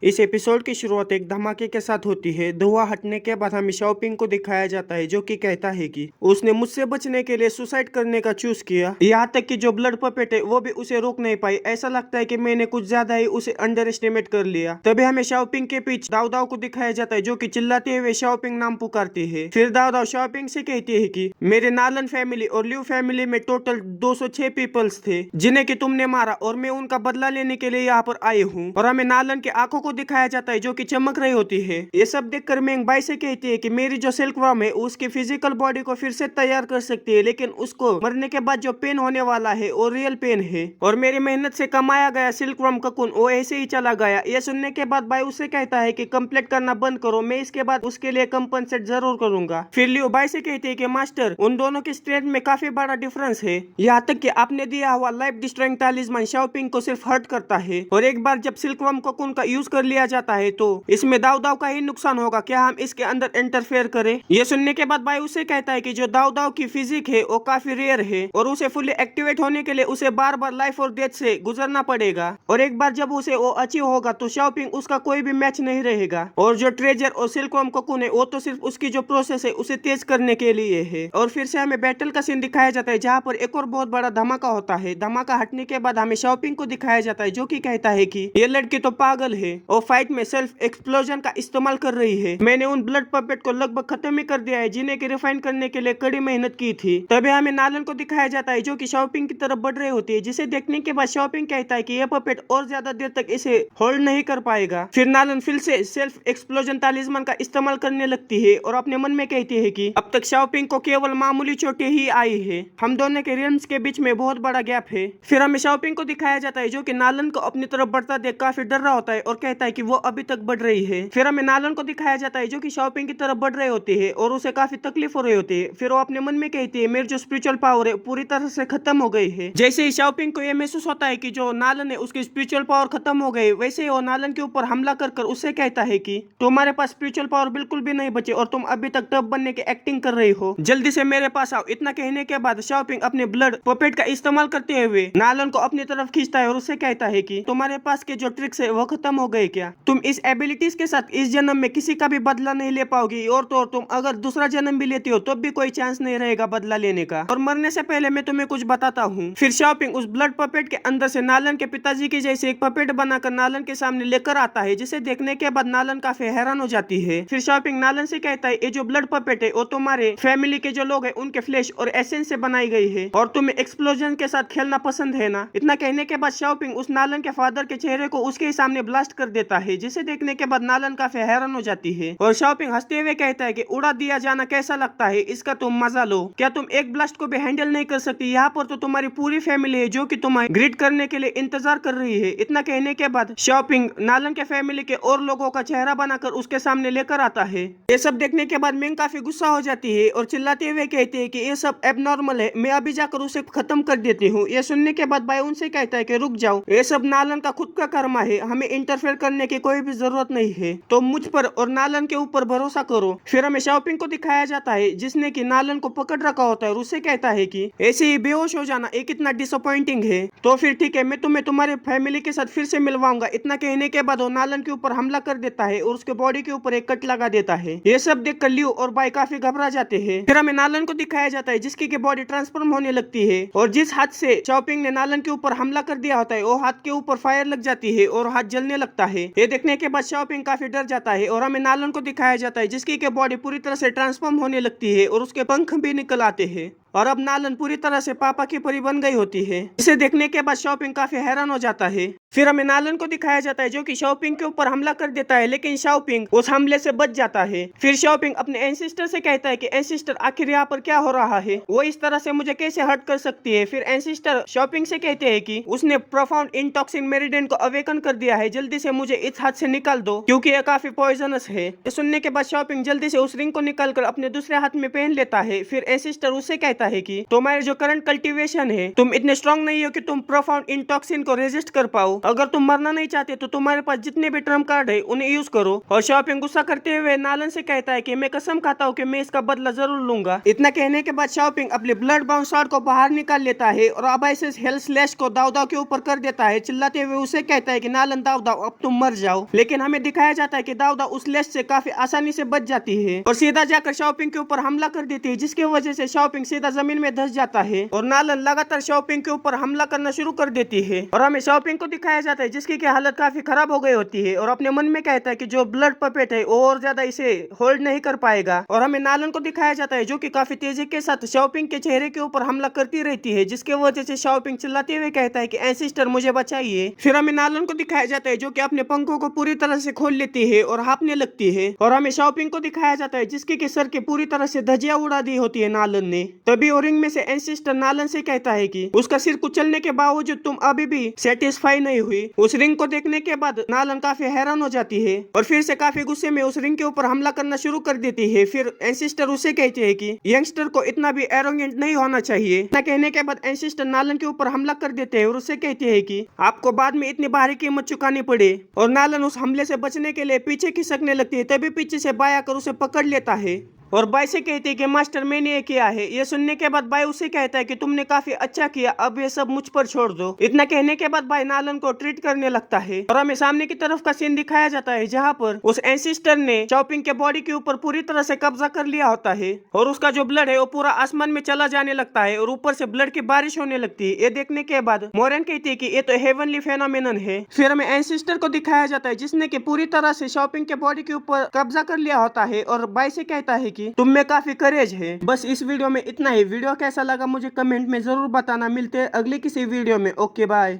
इस एपिसोड की शुरुआत एक धमाके के साथ होती है। धुआं हटने के बाद हमें शाओपिंग को दिखाया जाता है जो कि कहता है कि उसने मुझसे बचने के लिए सुसाइड करने का चूज किया। यहाँ तक कि जो ब्लड पपेट है वो भी उसे रोक नहीं पाई। ऐसा लगता है कि मैंने कुछ ज्यादा ही उसे अंडर एस्टिमेट कर लिया। तभी हमें शाओपिंग के पीछे दाव दाव को दिखाया जाता है जो कि चिल्लाते हुए शाओपिंग नाम पुकारती है। फिर दाव दाव शाओपिंग से कहती है कि मेरे नालन फैमिली और लिव फैमिली में टोटल 206 पीपल्स थे जिन्हें कि तुमने मारा और मैं उनका बदला लेने के लिए यहाँ पर आई हूँ। और हमें नालन की आंखों को दिखाया जाता है जो कि चमक रही होती है। ये सब देखकर मेंग बाई से कहती है कि मेरी जो सिल्क वर्म है उसकी फिजिकल बॉडी को फिर से तैयार कर सकती है, लेकिन उसको मरने के बाद जो पेन होने वाला है वो रियल पेन है और मेरी मेहनत से कमाया गया सिल्क वर्म ककून वो ऐसे ही चला गया। ये सुनने के बाद बाई उससे कहता है कि कंप्लीट करना बंद करो, मैं इसके बाद उसके लिए कंपनसेट जरूर करूंगा। फिर लियो बाई से कहती है कि मास्टर उन दोनों की स्ट्रेंथ में काफी बड़ा डिफरेंस है। यहाँ तक कि आपने दिया हुआ लाइफ डिस्ट्रॉइंग तालिस्मान शाओपिंग को सिर्फ हर्ट करता है और एक बार जब सिल्क वर्म ककून का यूज कर लिया जाता है तो इसमें दाव दाव का ही नुकसान होगा, क्या हम इसके अंदर इंटरफेयर करें? ये सुनने के बाद भाई उसे कहता है कि जो दाव दाव की फिजिक है वो काफी रेयर है और उसे फुली एक्टिवेट होने के लिए उसे बार बार लाइफ और डेथ से गुजरना पड़ेगा और एक बार जब उसे वो अचीव होगा तो शाओपिंग उसका कोई भी मैच नहीं रहेगा। और जो ट्रेजर और सिल्कवर्म कोकून है वो तो सिर्फ उसकी जो प्रोसेस है उसे तेज करने के लिए है। और फिर से हमें बैटल का सीन दिखाया जाता है जहाँ पर एक और बहुत बड़ा धमाका होता है। धमाका हटने के बाद हमें शाओपिंग को दिखाया जाता है जो कि कहता है कि ये लड़की तो पागल है और फाइट में सेल्फ एक्सप्लोजन का इस्तेमाल कर रही है। मैंने उन ब्लड पपेट को लगभग खत्म ही कर दिया है जिन्हें की रिफाइन करने के लिए कड़ी मेहनत की थी। तभी हमें नालन को दिखाया जाता है जो कि शाओपिंग की तरफ बढ़ रही होती है, जिसे देखने के बाद शाओपिंग कहता है कि यह पपेट और ज्यादा देर तक इसे होल्ड नहीं कर पाएगा। फिर नालन फिर से सेल्फ एक्सप्लोजन तालिस्मान का इस्तेमाल करने लगती है और अपने मन में कहती है कि अब तक शाओपिंग को केवल मामूली चोटें ही आई है, हम दोनों के रियम्स के बीच में बहुत बड़ा गैप है। फिर हमें शाओपिंग को दिखाया जाता है जो कि नालन को अपनी तरफ बढ़ता देख काफी डर रहा होता है और कहता है कि वो अभी तक बढ़ रही है। फिर हमें नालन को दिखाया जाता है जो कि शाओपिंग की तरफ बढ़ रही होती है और उसे काफी तकलीफ हो रही होती है। फिर वो अपने मन में कहती है मेरी जो स्पिरिचुअल पावर है पूरी तरह से खत्म हो गई है। जैसे ही शाओपिंग को यह महसूस होता है कि जो नालन है उसकी स्पिरिचुअल पावर खत्म हो गई, वैसे ही वो नालन के ऊपर हमला कर उससे कहता है कि तुम्हारे पास स्पिरिचुअल पावर बिल्कुल भी नहीं बचे और तुम अभी तक टफ बनने की एक्टिंग कर रही हो, जल्दी से मेरे पास आओ। इतना कहने के बाद शाओपिंग अपने ब्लड पपेट का इस्तेमाल करते हुए नालन को अपनी तरफ खींचता है और उससे कहता है कि तुम्हारे पास के जो ट्रिक्स है वो खत्म हो गए क्या? तुम इस एबिलिटीज के साथ इस जन्म में किसी का भी बदला नहीं ले पाओगी और तो और तुम अगर दूसरा जन्म भी लेती हो तो भी कोई चांस नहीं रहेगा बदला लेने का। और मरने से पहले मैं तुम्हें कुछ बताता हूँ। फिर शाओपिंग उस ब्लड पपेट के अंदर से नालन के पिताजी की जैसे एक पपेट बनाकर नालन के सामने लेकर आता है, जिसे देखने के बाद नालन काफी हैरान हो जाती है। फिर शाओपिंग नालन से कहता है ये जो ब्लड पपेट है वो तुम्हारे फैमिली के जो लोग है उनके फ्लैश और एसेंस से बनाई गई है और तुम्हें एक्सप्लोजन के साथ खेलना पसंद है ना? इतना कहने के बाद शाओपिंग उस नालन के फादर के चेहरे को उसके सामने ब्लास्ट कर देता है, जिसे देखने के बाद नालन काफी हैरान हो जाती है। और शाओपिंग हंसते हुए कहता है कि उड़ा दिया जाना कैसा लगता है, इसका तुम मजा लो। क्या तुम एक ब्लास्ट को भी हैंडल नहीं कर सकती? यहाँ पर तो तुम्हारी पूरी फैमिली है जो कि तुम्हें ग्रीट करने के लिए इंतजार कर रही है। इतना कहने के बाद शाओपिंग नालन के फैमिली के और लोगों का चेहरा बनाकर उसके सामने लेकर आता है। ये सब देखने के बाद मेंग काफी गुस्सा हो जाती है और चिल्लाते हुए कहती है कि ये सब एबनॉर्मल है, मैं अभी जाकर उसे खत्म कर देती हूँ। ये सुनने के बाद भाई उनसे कहता है कि रुक जाओ, ये सब नालन का खुद का कर्मा है, हमें इंटरफेयर करने की कोई भी जरूरत नहीं है, तो मुझ पर और नालन के ऊपर भरोसा करो। फिर हमें शाओपिंग को दिखाया जाता है जिसने कि नालन को पकड़ रखा होता है और उससे कहता है कि ऐसे ही बेहोश हो जाना एक इतना डिसअपॉइंटिंग है, तो फिर ठीक है मैं तुम्हें तुम्हारे फैमिली के साथ फिर से मिलवाऊंगा। इतना कहने के बाद वो नालन के ऊपर हमला कर देता है और उसके बॉडी के ऊपर एक कट लगा देता है। ये सब देख कर लियो और बाई काफी घबरा जाते हैं। फिर हमें नालन को दिखाया जाता है जिसकी की बॉडी ट्रांसफॉर्म होने लगती है और जिस हाथ से शाओपिंग ने नालन के ऊपर हमला कर दिया होता है वो हाथ के ऊपर फायर लग जाती है और हाथ जलने लगता है। ये देखने के बाद शाओपिंग काफी डर जाता है और हमें नालन को दिखाया जाता है जिसकी के बॉडी पूरी तरह से ट्रांसफॉर्म होने लगती है और उसके पंख भी निकल आते हैं और अब नालन पूरी तरह से पापा की परी बन गई होती है। इसे देखने के बाद शाओपिंग काफी हैरान हो जाता है। फिर हमें नालन को दिखाया जाता है जो कि शाओपिंग के ऊपर हमला कर देता है, लेकिन शाओपिंग उस हमले से बच जाता है। फिर शाओपिंग अपने एंसिस्टर से कहता है कि एंसिस्टर आखिर यहाँ पर क्या हो रहा है, वो इस तरह से मुझे कैसे हर्ट कर सकती है? फिर एंसिस्टर शाओपिंग से कहते हैं कि उसने प्रोफाउंड इंटॉक्सिन मेरिडियन को अवेकन कर दिया है, जल्दी से मुझे इस हाथ से निकाल दो क्योंकि यह काफी पॉइजनस है। ये सुनने के बाद शाओपिंग जल्दी से उस रिंग को निकाल कर अपने दूसरे हाथ में पहन लेता है। फिर एंसिस्टर उससे कहता कहता है कि तुम्हारे जो करंट कल्टीवेशन है तुम इतने स्ट्रांग नहीं हो कि तुम प्रोफाउंड इंटॉक्सिन को रेजिस्ट कर पाओ। अगर तुम मरना नहीं चाहते तो तुम्हारे पास जितने भी ट्रम्प कार्ड है उन्हें यूज करो। और शाओपिंग गुस्सा करते हुए नालन से कहता है कि मैं कसम खाता हूँ कि मैं इसका बदला जरूर लूंगा। इतना कहने के बाद शाओपिंग अपने ब्लड बाउंड शॉट को बाहर निकाल लेता है और अबाइसिस हेल स्लैश को दाव दाव के ऊपर कर देता है, चिल्लाते हुए उसे कहता है कि नालन दाव दाव अब तुम मर जाओ। लेकिन हमें दिखाया जाता है कि दाव दाव उस स्लैश से काफी आसानी से बच जाती है और सीधा जाकर शाओपिंग के ऊपर हमला कर देती है, जिसकी वजह से शाओपिंग सीधा जमीन में धंस जाता है और नालन लगातार शाओपिंग के ऊपर हमला करना शुरू कर देती है। और हमें शाओपिंग को दिखाया जाता है जिसकी की हालत काफी खराब हो गई होती है और अपने मन में कहता है कि जो ब्लड पपेट है वो और ज्यादा इसे होल्ड नहीं कर पाएगा। और हमें नालन को दिखाया जाता है जो कि काफी तेजी के साथ शाओपिंग के चेहरे के ऊपर हमला करती रहती है, जिसके वजह से शाओपिंग चिल्लाते हुए कहता है कि एंसेस्टर मुझे बचाइए। फिर हमें नालन को दिखाया जाता है जो कि अपने पंखों को पूरी तरह से खोल लेती है और हाँफने लगती है। और हमें शाओपिंग को दिखाया जाता है जिसके के सर के पूरी तरह से धज्जियां उड़ा दी होती है नालन ने। तभी रिंग में से एंसेस्टर नालन से कहता है कि उसका सिर कुचलने के बावजूद तुम अभी भी सेटिस्फाई नहीं हुई। उस रिंग को देखने के बाद नालन काफी हैरान हो जाती है और फिर से काफी गुस्से में उस रिंग के ऊपर हमला करना शुरू कर देती है। फिर एंसेस्टर उसे कहते हैं कि यंगस्टर को इतना भी एरोगेंट नहीं होना चाहिए। इतना कहने के बाद एंसेस्टर नालन के ऊपर हमला कर देते हैं और उसे कहते हैं कि आपको बाद में इतनी भारी कीमत चुकानी पड़े। और नालन उस हमले से बचने के लिए पीछे खिसकने लगती है, तभी पीछे से बाय आकर उसे पकड़ लेता है और बाय से कहती है कि मास्टर मैंने ये किया है। ये सुनने के बाद बाय उसे कहता है कि तुमने काफी अच्छा किया, अब ये सब मुझ पर छोड़ दो। इतना कहने के बाद बाय नालन को ट्रीट करने लगता है और हमें सामने की तरफ का सीन दिखाया जाता है जहाँ पर उस एंसेस्टर ने शाओपिंग के बॉडी के ऊपर पूरी तरह से कब्जा कर लिया होता है और उसका जो ब्लड है वो पूरा आसमान में चला जाने लगता है और ऊपर से ब्लड की बारिश होने लगती है। ये देखने के बाद मोरन कहती है कि ये तो हेवनली फेनोमेनन है। फिर हमें एंसेस्टर को दिखाया जाता है जिसने की पूरी तरह से शाओपिंग के बॉडी के ऊपर कब्जा कर लिया होता है और बाय से कहता है कि तुम में काफी करेज है। बस इस वीडियो में इतना ही। वीडियो कैसा लगा मुझे कमेंट में जरूर बताना। मिलते हैं अगले किसी वीडियो में। Okay bye.